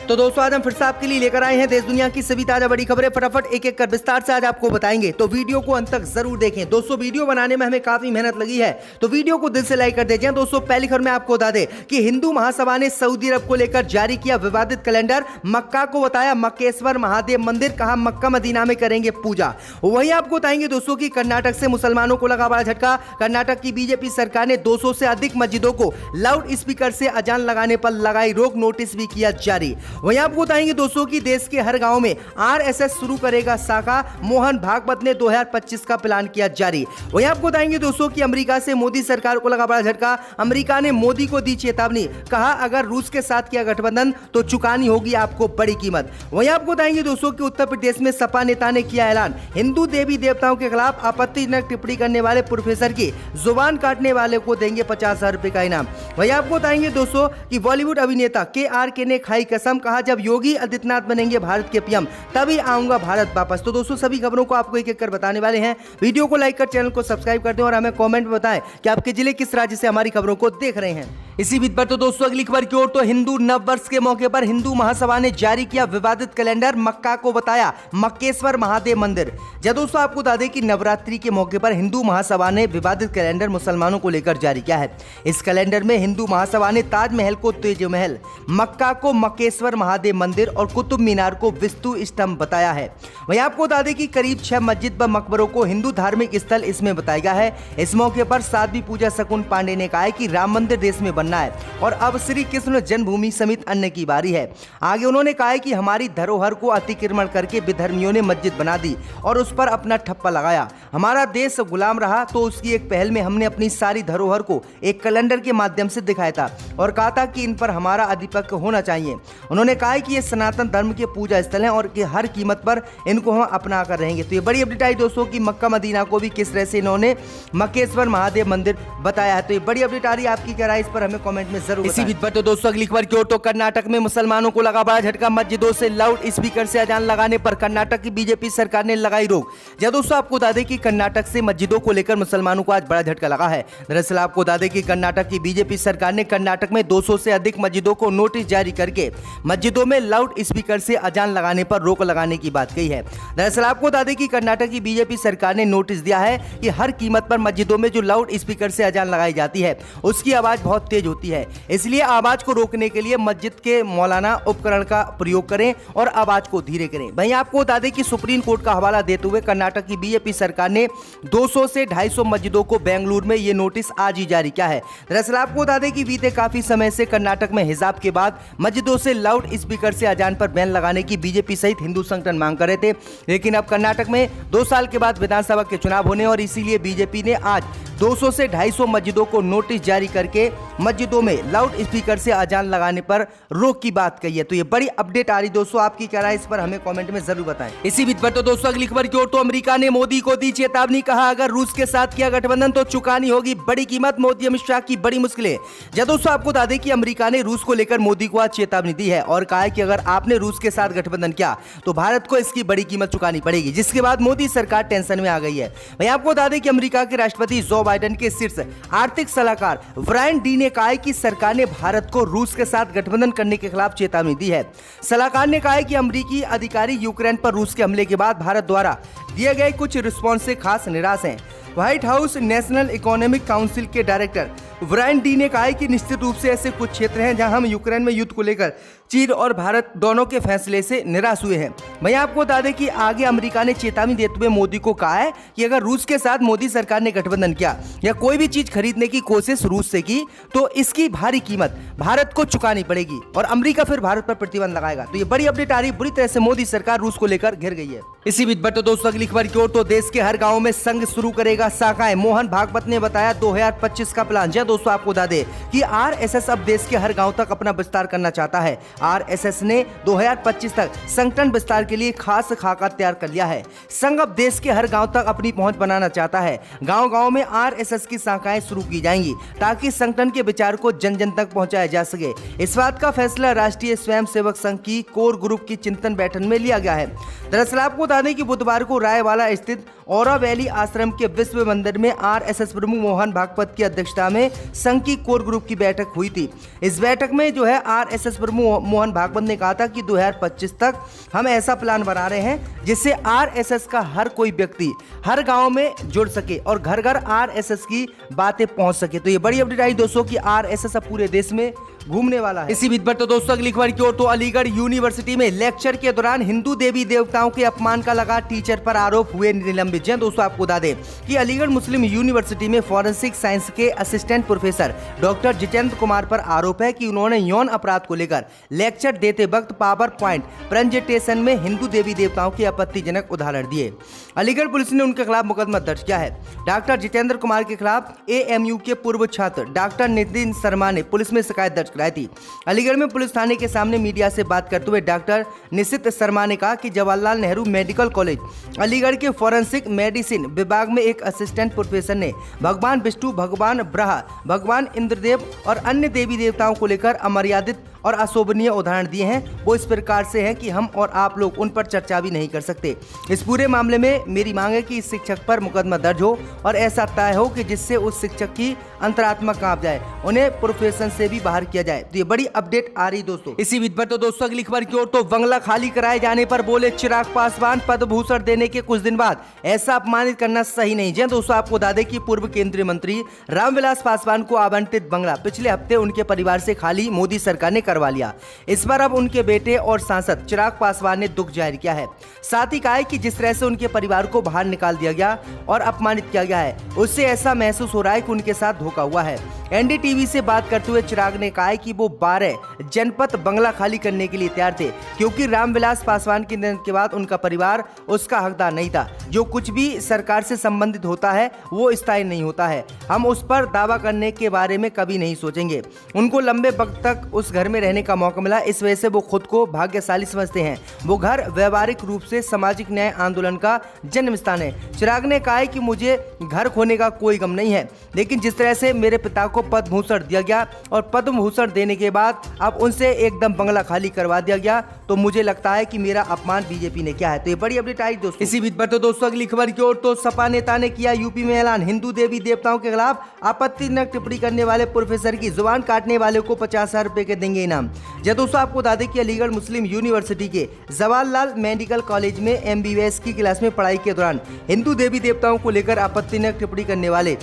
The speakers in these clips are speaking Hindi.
तो दोस्तों आज हम फिर से आपके लिए लेकर आए हैं देश दुनिया की सभी ताजा बड़ी खबरें। फटाफट एक एक कर विस्तार से आज आपको बताएंगे, तो वीडियो को अंत तक जरूर देखें। दोस्तों वीडियो बनाने में हमें काफी मेहनत लगी है, तो वीडियो को दिल से लाइक कर दीजिए। दोस्तों पहली खबर में आपको बता दें कि हिंदू महासभा ने सऊदी अरब को लेकर जारी किया विवादित कैलेंडर। मक्का को बताया मक्केश्वर महादेव मंदिर, कहा मक्का मदीना में करेंगे पूजा। वहीं आपको बताएंगे दोस्तों की कर्नाटक से मुसलमानों को लगा बड़ा झटका। कर्नाटक की बीजेपी सरकार ने 200 से अधिक मस्जिदों को लाउड स्पीकर से अजान लगाने पर लगाई रोक, नोटिस भी किया जारी। वहीं आपको बताएंगे दोस्तों की देश के हर गांव में आरएसएस शुरू करेगा शाखा, मोहन भागवत ने 2025 का प्लान किया जारी। वहीं आपको बताएंगे दोस्तों की अमेरिका से मोदी सरकार को लगा बड़ा झटका। अमेरिका ने मोदी को दी चेतावनी, कहा अगर रूस के साथ किया गठबंधन तो चुकानी होगी आपको बड़ी कीमत। वहीं आपको बताएंगे दोस्तों की उत्तर प्रदेश में सपा नेता ने किया ऐलान, हिंदू देवी देवताओं के खिलाफ आपत्तिजनक टिप्पणी करने वाले प्रोफेसर की जुबान काटने वाले को देंगे 50,000 रुपए का इनाम। वहीं आपको बताएंगे दोस्तों कि बॉलीवुड अभिनेता के ने खाई कसम, कहा जब योगी आदित्यनाथ बनेंगे भारत के पीएम तभी आऊंगा भारत वापस। तो दोस्तों सभी खबरों को आपको एक एक कर बताने वाले हैं। वीडियो को लाइक कर चैनल को सब्सक्राइब कर दें और हमें कमेंट में बताएं कि आपके जिले किस राज्य से हमारी खबरों को देख रहे हैं। इसी बीच पर तो दोस्तों अगली खबर की ओर, तो हिंदू नववर्ष के मौके पर हिंदू महासभा ने जारी किया विवादित कैलेंडर। मक्का को बताया मक्केश्वर महादेव मंदिर। जब दोस्तों आपको बता दें कि नवरात्रि के मौके पर हिंदू महासभा ने विवादित कैलेंडर मुसलमानों को लेकर जारी किया है। इस कैलेंडर में हिंदू महासभा ने ताजमहल को ताजमहल, मक्का को मक्केश्वर महादेव मंदिर और कुतुब मीनार को विष्णु स्तंभ बताया है। वहीं आपको बता दें कि करीब 6 मस्जिद व मकबरों को हिंदू धार्मिक स्थल इसमें बताया गया है। इस मौके पर साध्वी पूजा शकुन पांडे ने कहा है कि राम मंदिर देश में बनना है और अब श्री कृष्ण जन्मभूमि समित अन्य की बारी है। आगे उन्होंने कहा है कि हमारी धरोहर को अतिक्रमण करके विधर्मियों ने मस्जिद बना दी और उस पर अपना ठप्पा लगाया। हमारा देश गुलाम रहा तो उसकी एक पहल में हमने अपनी सारी धरोहर को एक कैलेंडर के माध्यम से दिखाया था और कहा था कि इन पर हमारा आधिपत्य होना चाहिए। उन्होंने कहा है कि ये सनातन धर्म के पूजा स्थल हैं और कि हर कीमत पर इनको हम अपना कर रहेंगे। तो ये बड़ी अपडेट आई दोस्तों कि मक्का मदीना को भी किस तरह से इन्होंने मक्केश्वर महादेव मंदिर बताया है। तो ये बड़ी अपडेट आ रही है, आपकी क्या राय इस पर हमें कमेंट में जरूर। इसी बीच पर तो दोस्तों अगली खबर की ओर, तो कर्नाटक में मुसलमानों को लगा बड़ा झटका। मस्जिदों से लाउड स्पीकर से अजान लगाने पर कर्नाटक की बीजेपी सरकार ने लगाई रोक। जब दोस्तों आपको बता दें कि कर्नाटक से मस्जिदों को लेकर मुसलमानों को आज बड़ा झटका लगा है। दरअसल आपको बता दें कि कर्नाटक की बीजेपी सरकार ने कर्नाटक में 200 से अधिक मस्जिदों को नोटिस जारी करके मस्जिदों में लाउड स्पीकर से अजान लगाने पर रोक लगाने की बात कही है। दरअसल आपको बता दें कि कर्नाटक की बीजेपी सरकार ने नोटिस दिया है कि हर कीमत पर मस्जिदों में जो लाउड स्पीकर से अजान लगाई जाती है उसकी आवाज बहुत तेज होती है, इसलिए आवाज को रोकने के लिए मस्जिद के मौलाना उपकरण का प्रयोग करें और आवाज को धीरे करें। वहीं आपको बता दें कि सुप्रीम कोर्ट का हवाला देते हुए कर्नाटक की बीजेपी सरकार ने 200 से 250 मस्जिदों को बेंगलुरु में ये नोटिस आज ही जारी किया है। दरअसल आपको बता दें कि बीते काफी समय से कर्नाटक में हिजाब के बाद मस्जिदों से लाउड स्पीकर से अजान पर बैन लगाने की बीजेपी सहित हिंदू संगठन मांग कर रहे थे, लेकिन अब कर्नाटक में 2 साल के बाद विधानसभा के चुनाव होने और इसीलिए बीजेपी ने आज 200 से 250 मस्जिदों को नोटिस जारी करके मस्जिदों में लाउड स्पीकर से अजान लगाने पर रोक की बात कही है। तो ये बड़ी अपडेट आ रही दोस्तों, आपकी क्या राय इस पर हमें कमेंट में जरूर बताएं। इसी बीच पर तो दोस्तों अगली खबर की ओर, तो अमेरिका ने मोदी को दी चेतावनी, कहा अगर रूस के साथ किया गठबंधन तो चुकानी होगी बड़ी कीमत। मोदी अमित शाह की बड़ी मुश्किलें। जब दोस्तों आपको बता दें कि अमेरिका ने रूस को लेकर मोदी को आज चेतावनी दी है और कहा है कि अगर आपने रूस के साथ गठबंधन किया तो भारत को इसकी बड़ी कीमत चुकानी पड़ेगी, जिसके बाद मोदी सरकार टेंशन में आ गई है। वहीं आपको बता दें कि अमेरिका के राष्ट्रपति जो बाइडेन के शीर्ष आर्थिक सलाहकार ब्रायन डी ने कहा है कि सरकार ने भारत को रूस के साथ गठबंधन करने के खिलाफ चेतावनी दी है। सलाहकार ने कहा है कि अमेरिकी अधिकारी यूक्रेन पर रूस के हमले के बाद भारत द्वारा दिए गए कुछ रिस्पॉन्स से खास निराश हैं। White house national economic council के डायरेक्टर ब्रायन डी ने कहा है कि निश्चित रूप से ऐसे कुछ क्षेत्र हैं जहां हम यूक्रेन में युद्ध को लेकर चीन और भारत दोनों के फैसले से निराश हुए हैं। वहीं आपको बता दें कि आगे अमेरिका ने चेतावनी देते हुए मोदी को कहा है कि अगर रूस के साथ मोदी सरकार ने गठबंधन किया या कोई भी चीज खरीदने की कोशिश रूस से की तो इसकी भारी कीमत भारत को चुकानी पड़ेगी और अमेरिका फिर भारत पर प्रतिबंध लगाएगा। तो ये बड़ी अपडेट आ रही, बुरी तरह से मोदी सरकार रूस को लेकर घिर गई है। इसी बीच पर तो दोस्तों अगली खबर की ओर, तो देश के हर गाँव में संघ शुरू करेगा शाखाएं। मोहन भागवत ने बताया 2025 का प्लान। जय दोस्तों आपको बता दें कि आरएसएस अब देश के हर गांव तक अपना विस्तार करना चाहता है। आरएसएस ने 2025 तक संगठन विस्तार के लिए खास खाका तैयार कर लिया है। संघ अब देश के हर गांव तक अपनी पहुंच बनाना चाहता है। गांव-गांव में आरएसएस की शाखाएं शुरू की जाएंगी ताकि संगठन के विचार को जन जन तक पहुंचाया जा सके। इस बात का फैसला राष्ट्रीय स्वयंसेवक संघ की कोर ग्रुप की चिंतन बैठक में लिया गया है। दरअसल आपको बता दें कि बुधवार को रायवाला स्थित औरा वैली आश्रम के विश्व मंदिर में आरएसएस प्रमुख मोहन भागवत की अध्यक्षता में संघ की कोर ग्रुप की बैठक हुई थी। इस बैठक में जो है आरएसएस प्रमुख मोहन भागवत ने कहा था कि 2025 तक हम ऐसा प्लान बना रहे हैं जिससे आरएसएस का हर कोई व्यक्ति हर गांव में जुड़ सके और घर घर आरएसएस की बातें पहुंच सके। तो ये बड़ी अपडेट आई दोस्तों कि आरएसएस अब पूरे देश में घूमने वाला है। इसी बीच पर तो दोस्तों अगली खबर की ओर तो अलीगढ़ यूनिवर्सिटी में लेक्चर के दौरान हिंदू देवी देवताओं के अपमान का लगा टीचर पर आरोप हुए निलंबित। जी दोस्तों, आपको बता दें कि अलीगढ़ मुस्लिम यूनिवर्सिटी में फॉरेंसिक साइंस के assistant professor doctor Jitendra Kumar पर आरोप है कि उन्होंने यौन अपराध को लेकर लेक्चर देते वक्त पावर पॉइंट प्रेजेंटेशन में हिंदू देवी देवताओं के आपत्तिजनक उदाहरण दिए। अलीगढ़ पुलिस ने उनके खिलाफ मुकदमा दर्ज किया है। डॉक्टर जितेंद्र कुमार के खिलाफ एएमयू के पूर्व छात्र डॉक्टर नितिन शर्मा ने पुलिस में शिकायत दर्ज कराई थी। अलीगढ़ में पुलिस थाने के सामने मीडिया से बात करते हुए डॉक्टर निशित शर्मा ने कहा कि जवाहरलाल नेहरू मेडिकल कॉलेज अलीगढ़ के फॉरेंसिक मेडिसिन विभाग में एक असिस्टेंट प्रोफेसर ने भगवान विष्णु, भगवान ब्रह्मा, भगवान इंद्रदेव और अन्य देवी देवताओं को लेकर अमर्यादित और अशोभनीय उदाहरण दिए हैं। वो इस प्रकार से हैं कि हम और आप लोग उन पर चर्चा भी नहीं कर सकते। इस पूरे मामले में मेरी मांग है कि इस शिक्षक पर मुकदमा दर्ज हो और ऐसा तय हो कि जिससे उस शिक्षक की अंतरात्मा कांप जाए, उन्हें प्रोफेशन से भी बाहर किया जाए। तो ये बड़ी अपडेट आ रही दोस्तों। इसी बीच पर तो दोस्तों अगली खबर की ओर तो बंगला खाली कराए जाने पर बोले चिराग पासवान, पद्म भूषण देने के कुछ दिन बाद ऐसा अपमानित करना सही नहीं। जी दोस्तों, आपको बता दें कि पूर्व केंद्रीय मंत्री रामविलास पासवान को आवंटित बंगला पिछले हफ्ते उनके परिवार से खाली मोदी सरकार ने करवा लिया। इस पर अब उनके बेटे और सांसद चिराग पासवान ने दुख जाहिर किया है। साथ ही कहा है कि जिस तरह से उनके परिवार को बाहर निकाल दिया गया और अपमानित किया गया है, उससे ऐसा महसूस हो रहा है कि उनके साथ धोखा हुआ है। एनडीटीवी से बात करते हुए चिराग ने कहा है कि वो 12 जनपद बंगला खाली करने के लिए तैयार थे, क्योंकि रामविलास पासवान के निधन के बाद उनका परिवार उसका हकदार नहीं था। जो कुछ भी सरकार से संबंधित होता है वो स्थायी नहीं होता है। हम उस पर दावा करने के बारे में कभी नहीं सोचेंगे। उनको लंबे वक्त तक उस घर में रहने का मौका मिला, इस वजह से वो खुद को भाग्यशाली समझते हैं। वो घर व्यवहारिक रूप से सामाजिक न्याय आंदोलन का जन्म स्थान है। चिराग ने कहा है कि मुझे घर खोने का कोई गम नहीं है, लेकिन जिस तरह से मेरे पिता को पद्म भूषण दिया गया और पद्म भूषण देने के बाद अब उनसे एकदम बंगला खाली करवा दिया गया, तो मुझे लगता है कि मेरा अपमान बीजेपी ने किया है। तो ये बड़ी अपडेट आई दोस्तों। इसी बीच पर तो दोस्तों अगली खबर की ओर तो सपा नेता ने किया यूपी में ऐलान, हिंदू देवी देवताओं के खिलाफ आपत्तिजनक टिप्पणी करने वाले प्रोफेसर की जुबान काटने वाले को 50,000 रुपए के देंगे इनाम। दोस्तों, आपको बता दें कि अलीगढ़ मुस्लिम यूनिवर्सिटी के जवाहरलाल मेडिकल कॉलेज में एमबीबीएस की क्लास में पढ़ाई के दौरान हिंदू देवी देवताओं को लेकर आपत्तिजनक टिप्पणी करने वाले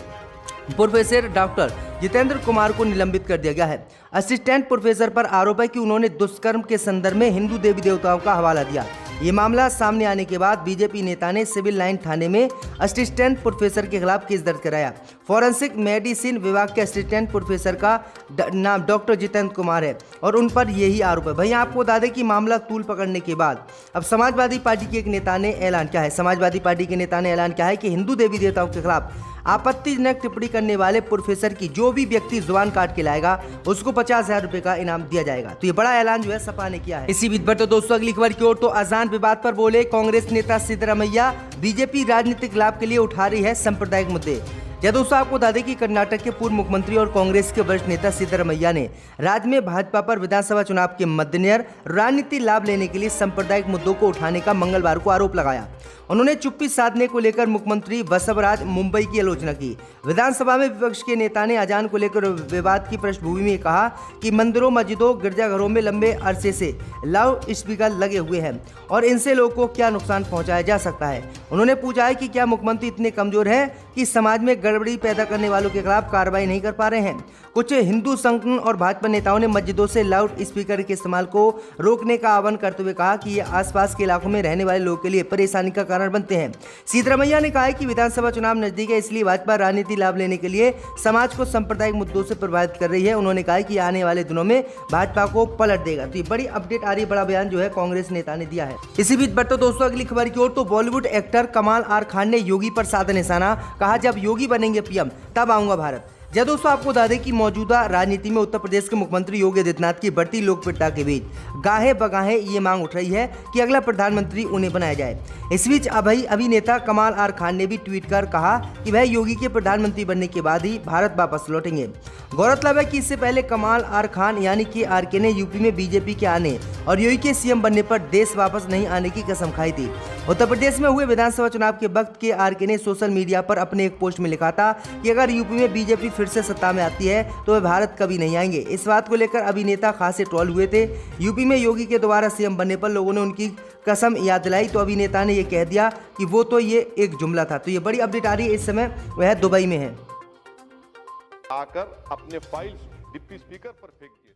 प्रोफेसर डॉक्टर जितेंद्र कुमार को निलंबित कर दिया गया है। असिस्टेंट प्रोफेसर पर आरोप है कि उन्होंने दुष्कर्म के संदर्भ में हिंदू देवी देवताओं का हवाला दिया। ये मामला सामने आने के बाद बीजेपी नेता ने सिविल लाइन थाने में असिस्टेंट प्रोफेसर के खिलाफ केस दर्ज कराया। फॉरेंसिक मेडिसिन विभाग के असिस्टेंट प्रोफेसर का नाम डॉक्टर जितेंद्र कुमार है और उन पर यही आरोप है। भैया आपको बता दें कि मामला तूल पकड़ने के बाद अब समाजवादी पार्टी के एक नेता ने ऐलान किया है। समाजवादी पार्टी के नेता ने ऐलान किया है कि हिंदू देवी देवताओं के खिलाफ आपत्तिजनक टिप्पणी करने वाले प्रोफेसर की जो भी व्यक्ति जुबान काट के लाएगा उसको 50,000 रुपए का इनाम दिया जाएगा। तो ये बड़ा ऐलान जो है सपा ने किया है। इसी बीच पर तो दोस्तों अगली खबर की ओर तो अजान विवाद पर बोले कांग्रेस नेता सिद्धरामैया, बीजेपी राजनीतिक लाभ के लिए उठा रही है सांप्रदायिक मुद्दे। दोस्तों, आपको बता दें कि कर्नाटक के पूर्व मुख्यमंत्री और कांग्रेस के वरिष्ठ नेता सिद्धरामैया ने राज्य में भाजपा पर विधानसभा चुनाव के मद्देनजर राजनीति लाभ लेने के लिए सांप्रदायिक मुद्दों को उठाने का मंगलवार को आरोप लगाया। उन्होंने चुप्पी साधने को लेकर मुख्यमंत्री बसवराज मुंबई की आलोचना की। विधानसभा में विपक्ष के नेता ने अजान को लेकर विवाद की पृष्ठभूमि में कहा कि मंदिरों, मस्जिदों, गिरजाघरों में लंबे अरसे से लाउड स्पीकर लगे हुए हैं और इनसे लोगों को क्या नुकसान पहुंचाया जा सकता है। उन्होंने पूछा है कि क्या मुख्यमंत्री इतने कमजोर हैं कि समाज में गड़बड़ी पैदा करने वालों के खिलाफ कार्रवाई नहीं कर पा रहे हैं। कुछ हिंदू संगठन और भाजपा नेताओं ने मस्जिदों से लाउड स्पीकर के इस्तेमाल को रोकने का आह्वान करते हुए कहा कि ये आसपास के इलाकों में रहने वाले लोगों के लिए परेशानी का कारण बनते हैं। सिद्धरामैया ने कहा है कि विधानसभा चुनाव नजदीक है, इसलिए भाजपा राजनीति लाभ लेने के लिए समाज को सांप्रदायिक मुद्दों से प्रभावित कर रही है। उन्होंने कहा कि आने वाले दिनों में भाजपा को पलट देगा। तो ये बड़ी अपडेट आ रही है, बड़ा बयान जो है कांग्रेस नेता ने दिया है। इसी बीच पर तो दोस्तों अगली खबर की ओर तो बॉलीवुड एक्टर कमाल आर खान ने योगी पर साधा निशाना, कहा जब योगी बनेंगे पीएम तब आऊंगा भारत। दोस्तों, आपको बता दें कि मौजूदा राजनीति में उत्तर प्रदेश के मुख्यमंत्री योगी आदित्यनाथ की बढ़ती लोकप्रियता के बीच गाहे बगाहे ये मांग उठ रही है कि अगला प्रधानमंत्री उन्हें बनाया जाए। इस बीच अभिनेता कमाल आर खान ने भी ट्वीट कर कहा कि वह योगी के प्रधानमंत्री बनने के बाद ही भारत वापस लौटेंगे। गौरतलब है कि इससे पहले कमाल आर खान यानी कि आरके ने यूपी में बीजेपी के आने और योगी के सीएम बनने पर देश वापस नहीं आने की कसम खाई थी। उत्तर प्रदेश में हुए विधानसभा चुनाव के वक्त के आरके ने सोशल मीडिया पर अपने एक पोस्ट में लिखा था कि अगर यूपी में बीजेपी फिर से सत्ता में आती है तो वे भारत कभी नहीं आएंगे। इस बात को लेकर अभिनेता खासे ट्रोल हुए थे। यूपी में योगी के दोबारा सीएम बनने पर लोगों ने उनकी कसम याद दिलाई तो अभिनेता ने यह कह दिया कि वो तो ये एक जुमला था। तो ये बड़ी अपडेट आ रही है, इस समय वह दुबई में है। आकर अपने फाइल्स डिप्टी स्पीकर पर फेंक दिए।